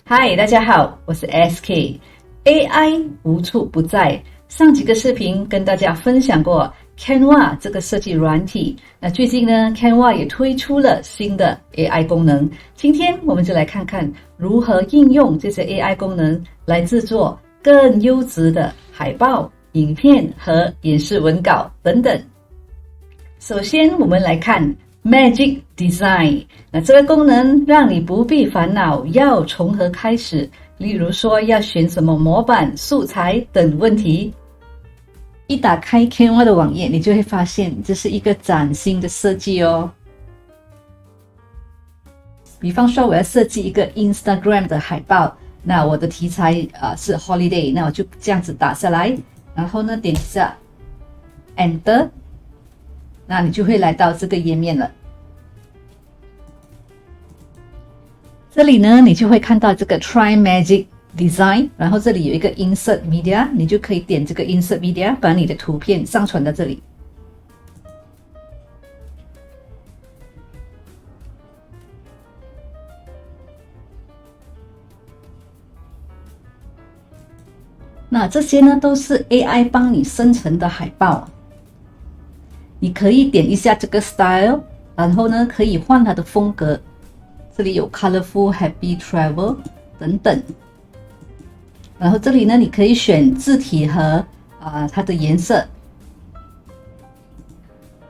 嗨，大家好，我是 SK。AI 无处不在。上几个视频跟大家分享过 Canva 这个设计软体。那最近呢 ，Canva 也推出了新的 AI 功能。今天我们就来看看如何应用这些 AI 功能来制作更优质的海报、影片和演示文稿等等。首先，我们来看 Magic Design。那这个功能让你不必烦恼要从何开始，例如说要选什么模板、素材等问题。一打开 Canva 的网页，你就会发现这是一个崭新的设计哦。比方说，我要设计一个 Instagram 的海报，那我的题材是 Holiday， 那我就这样子打下来，然后呢点一下 Enter。那你就会来到这个页面了。这里呢，你就会看到这个 Try Magic Design， 然后这里有一个 Insert Media， 你就可以点这个 Insert Media， 把你的图片上传到这里。那这些呢，都是 AI 帮你生成的海报。你可以点一下这个 Style， 然后呢，可以换它的风格。这里有 Colorful、Happy Travel 等等。然后这里呢，你可以选字体和它的颜色。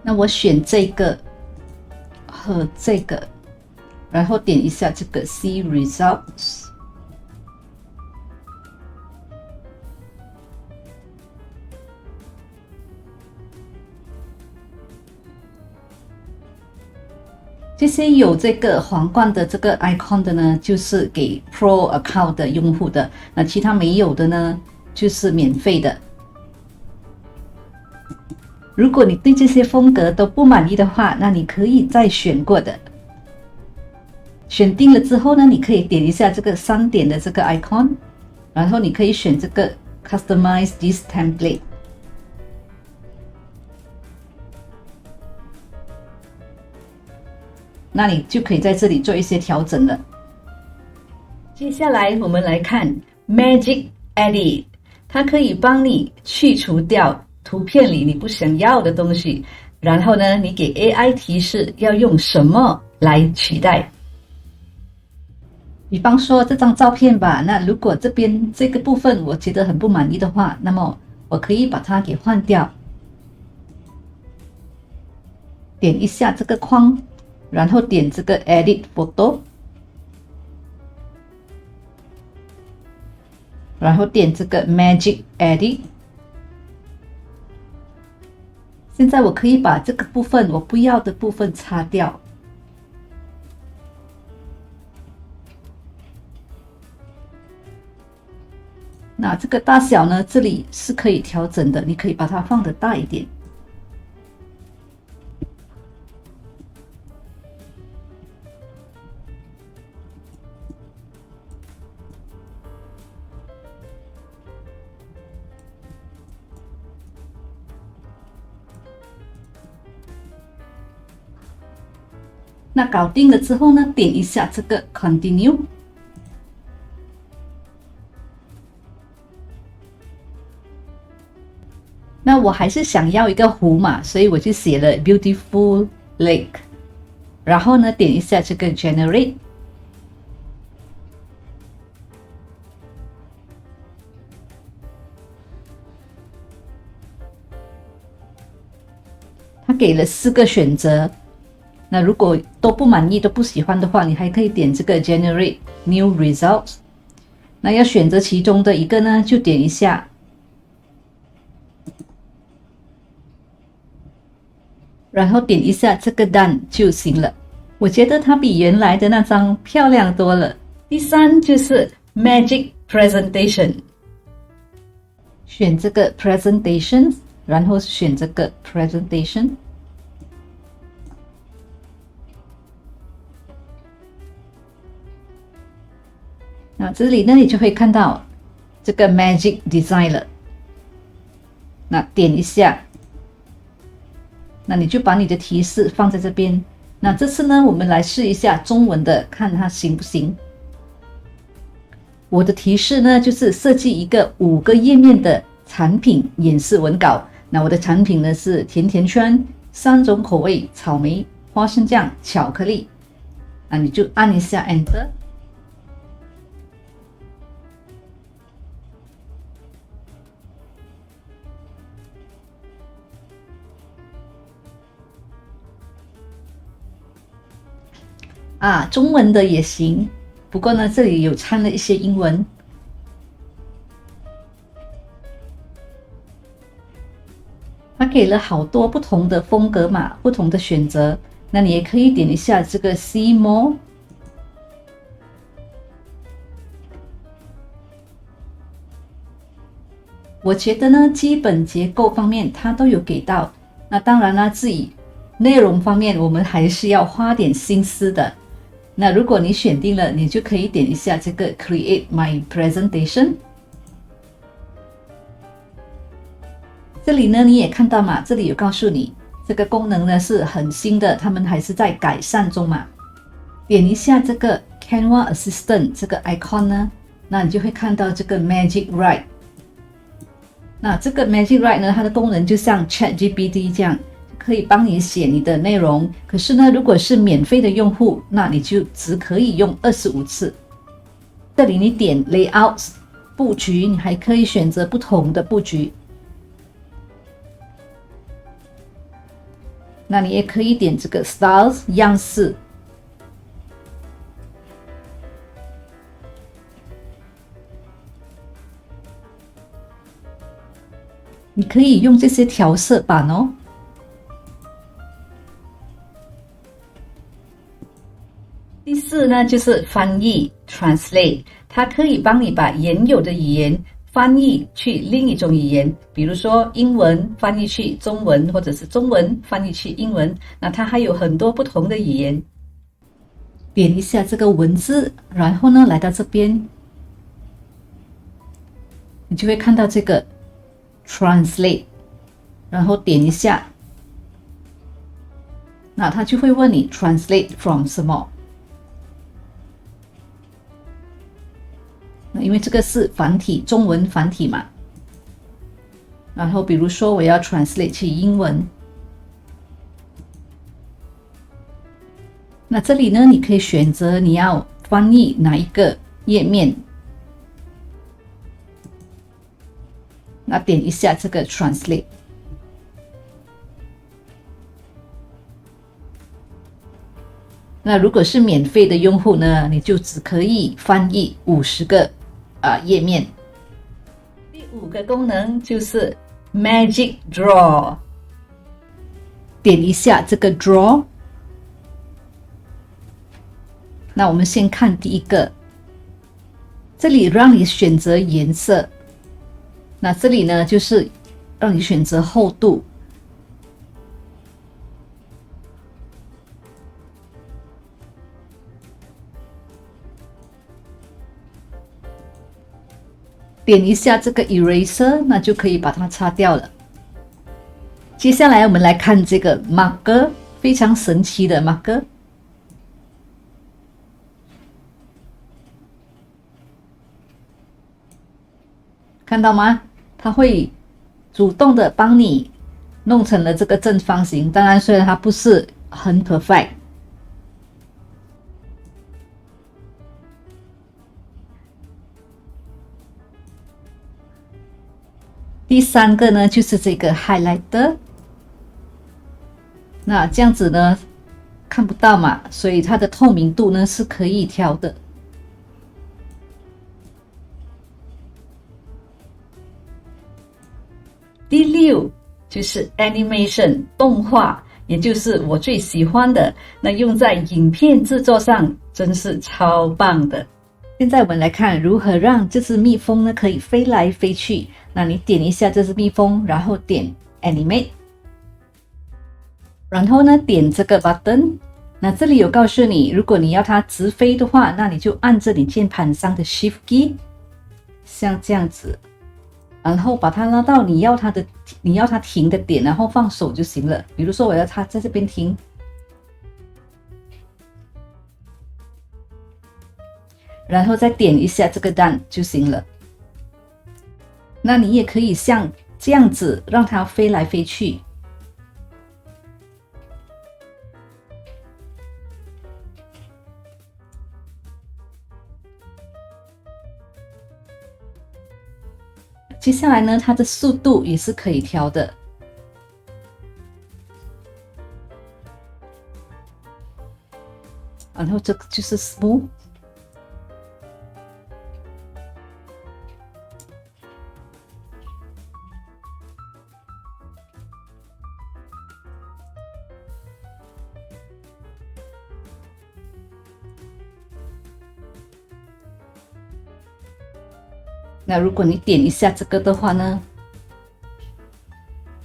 那我选这个和这个，然后点一下这个 See Results。这些有这个皇冠的这个 icon 的呢，就是给 Pro account 的用户的。那其他没有的呢，就是免费的。如果你对这些风格都不满意的话，那你可以再选过的。选定了之后呢，你可以点一下这个3点的这个 icon， 然后你可以选这个 Customize this template。那你就可以在这里做一些调整了。接下来我们来看 Magic Edit， 它可以帮你去除掉图片里你不想要的东西，然后呢，你给 AI 提示要用什么来取代。比方说这张照片吧，那如果这边这个部分我觉得很不满意的话，那么我可以把它给换掉。点一下这个框。然后点这个 Edit Photo， 然后点这个 Magic Edit。现在我可以把这个部分我不要的部分擦掉。那这个大小呢，这里是可以调整的，你可以把它放得大一点。那搞定了之后呢，点一下这个 Continue。那我还是想要一个湖嘛，所以我就写了 Beautiful Lake。然后呢，点一下这个 Generate。它给了4个选择。那如果都不满意、都不喜欢的话，你还可以点这个 Generate New Results。那要选择其中的一个呢，就点一下，然后点一下这个 Done 就行了。我觉得它比原来的那张漂亮多了。第3就是 Magic Presentation， 选这个 Presentation， 然后选这个 Presentation。那这里呢，你就会看到这个 Magic Design 了。那点一下，那你就把你的提示放在这边。那这次呢，我们来试一下中文的，看它行不行。我的提示呢，就是设计一个5个页面的产品演示文稿。那我的产品呢是甜甜圈，3种口味：草莓、花生酱、巧克力。那你就按一下 Enter。中文的也行，不过呢，这里有掺了一些英文。它给了好多不同的风格嘛，不同的选择。那你也可以点一下这个 See More。我觉得呢，基本结构方面它都有给到。那当然啦，自己内容方面我们还是要花点心思的。那如果你选定了，你就可以点一下这个 Create My Presentation。这里呢，你也看到嘛，这里有告诉你这个功能呢是很新的，他们还是在改善中嘛。点一下这个 Canva Assistant 这个 icon 呢，那你就会看到这个 Magic Write。那这个 Magic Write 呢，它的功能就像 ChatGPT 这样，可以帮你写你的内容。可是呢，如果是免费的用户，那你就只可以用25次。这里你点 Layout 布局，你还可以选择不同的布局。那你也可以点这个 Styles 样式。你可以用这些调色板哦。第4呢，就是翻译 Translate， 它可以帮你把原有的语言翻译去另一种语言，比如说英文翻译去中文，或者是中文翻译去英文。那它还有很多不同的语言。点一下这个文字，然后呢，来到这边，你就会看到这个 Translate， 然后点一下，那它就会问你 Translate from 什么。因为这个是繁体，中文繁体嘛。然后比如说我要 translate 去英文，那这里呢，你可以选择你要翻译哪一个页面，那点一下这个 translate。那如果是免费的用户呢，你就只可以翻译50个页面。第5个功能就是 Magic Draw， 点一下这个 Draw。那我们先看第1个，这里让你选择颜色，那这里呢就是让你选择厚度。点一下这个 Eraser， 那就可以把它擦掉了。接下来我们来看这个 Marker， 非常神奇的 Marker。看到吗？它会主动的帮你弄成了这个正方形，当然虽然它不是很 perfect。第3个呢，就是这个 highlighter。那这样子呢，看不到嘛，所以它的透明度呢是可以调的。第6就是 animation 动画，也就是我最喜欢的，那用在影片制作上真是超棒的。现在我们来看如何让这只蜜蜂呢可以飞来飞去。那你点一下这只蜜蜂，然后点 Animate， 然后呢点这个 Button。那这里有告诉你，如果你要它直飞的话，那你就按着你键盘上的 Shift key， 像这样子，然后把它拉到你要它停的点，然后放手就行了。比如说我要它在这边停。然后再点一下这个 done 就行了。那你也可以像这样子让它飞来飞去。接下来呢，它的速度也是可以调的。然后这个就是 smooth。那如果你点一下这个的话呢，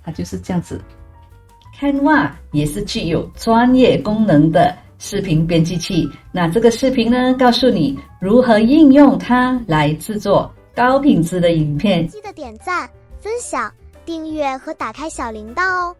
它就是这样子。Canva 也是具有专业功能的视频编辑器。那这个视频呢，告诉你如何应用它来制作高品质的影片。记得点赞、分享、订阅和打开小铃铛哦。